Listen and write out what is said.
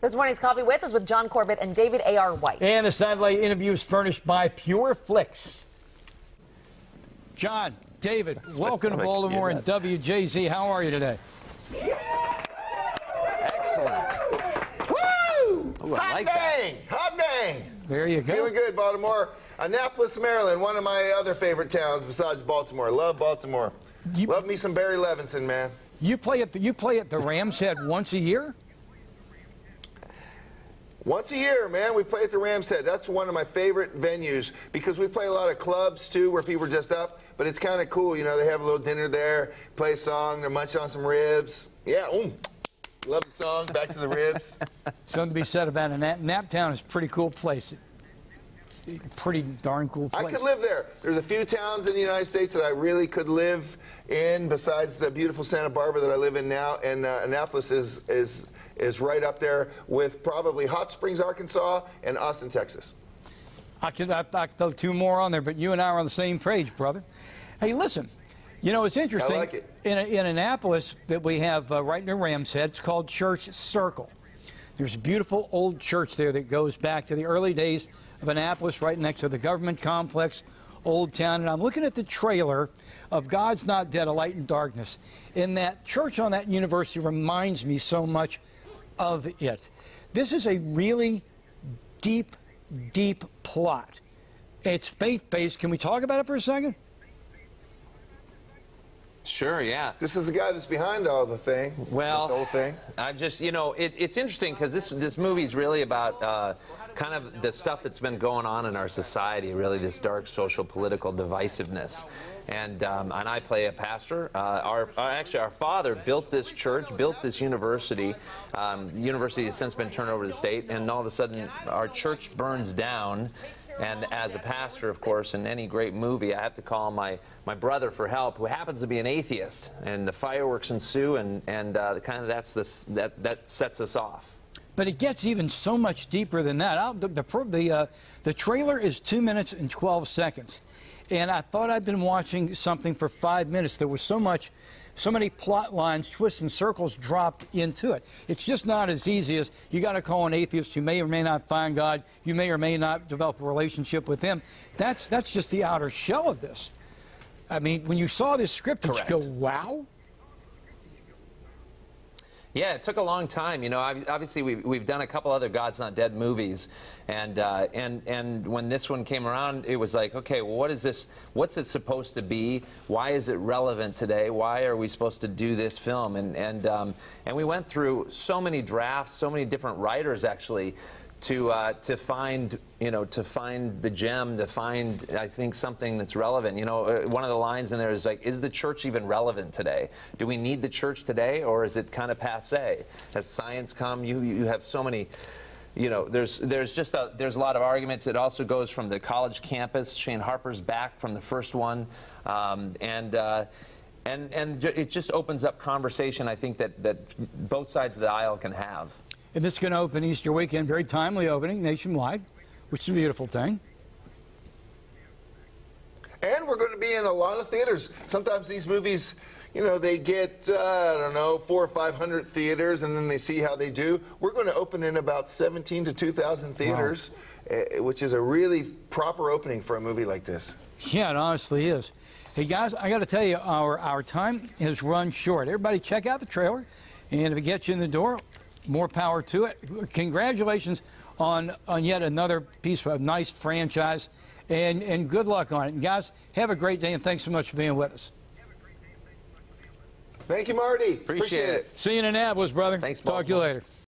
This morning's Coffee With is with John Corbett and David A.R. White. And the satellite interview is furnished by Pure Flix. John, David, welcome to Baltimore and WJZ. How are you today? Excellent. Woo! Ooh, I like dang! Hot dang! There you go. Feeling good, Baltimore. Annapolis, Maryland, one of my other favorite towns besides Baltimore. Love Baltimore. Love me some Barry Levinson, man. You play at the Rams Head once a year? Once a year, man, we play at the Rams Head. That's one of my favorite venues because we play a lot of clubs, too, where people are just up. But it's kind of cool, you know, they have a little dinner there, play a song, they're munching on some ribs. Yeah, love the song, back to the ribs. Something to be said about it. Naptown is a pretty cool place. Pretty darn cool place. I could live there. There's a few towns in the United States that I really could live in besides the beautiful Santa Barbara that I live in now, and Annapolis is right up there with probably Hot Springs, Arkansas, and Austin, Texas. I could throw two more on there, but you and I are on the same page, brother. Hey, listen, you know, it's interesting. I like it. In Annapolis that we have right near Rams Head, it's called Church Circle. There's a beautiful old church there that goes back to the early days of Annapolis, right next to the government complex, Old Town. And I'm looking at the trailer of God's Not Dead, A Light in Darkness. And that church on that university reminds me so much of it. This is a really deep plot. It's faith-based. Can we talk about it for a second? Sure, yeah. This is the guy that's behind all the thing. Well, the whole thing. I just, you know, it's interesting because this movie's really about kind of the stuff that's been going on in our society, really this dark social political divisiveness. And I play a pastor. Actually, our father built this church, built this university. The university has since been turned over to the state, and all of a sudden our church burns down. And as a pastor, of course, in any great movie, I have to call my brother for help, who happens to be an atheist. And the fireworks ensue, and kind of that sets us off. But it gets even so much deeper than that. The trailer is 2 minutes and 12 seconds. And I thought I'd been watching something for 5 minutes. There was so many plot lines, twists and circles dropped into it. It's just not as easy as you got to call an atheist. You may or may not find God. You may or may not develop a relationship with him. That's just the outer shell of this. I mean, when you saw this script, did you go, wow? Yeah, it took a long time. You know, obviously we've done a couple other God's Not Dead movies, and when this one came around, it was like, okay, well, what is this? What's it supposed to be? Why is it relevant today? Why are we supposed to do this film? And we went through so many drafts, so many different writers actually, to find, you know, to find the gem, to find, I think, something that's relevant. You know, one of the lines in there is like, is the church even relevant today? Do we need the church today, or is it kind of passé? Has science come? You have so many, you know, there's a lot of arguments. It also goes from the college campus. Shane Harper's back from the first one, and it just opens up conversation, I think, that both sides of the aisle can have. And this is going to open Easter weekend, very timely opening nationwide, which is a beautiful thing. And we're going to be in a lot of theaters. Sometimes these movies, you know, they get, I don't know, 400 or 500 theaters, and then they see how they do. We're going to open in about 17 to 2,000 theaters, wow, which is a really proper opening for a movie like this. Yeah, it honestly is. Hey, guys, I got to tell you, our time has run short. Everybody check out the trailer, and if it gets you in the door, more power to it. Congratulations on yet another piece of a nice franchise, and good luck on it. And guys, have a great day, and thanks so much for being with us. Thank you, Marty. Appreciate it. See you in Annapolis, brother. Thanks, Talk to you later.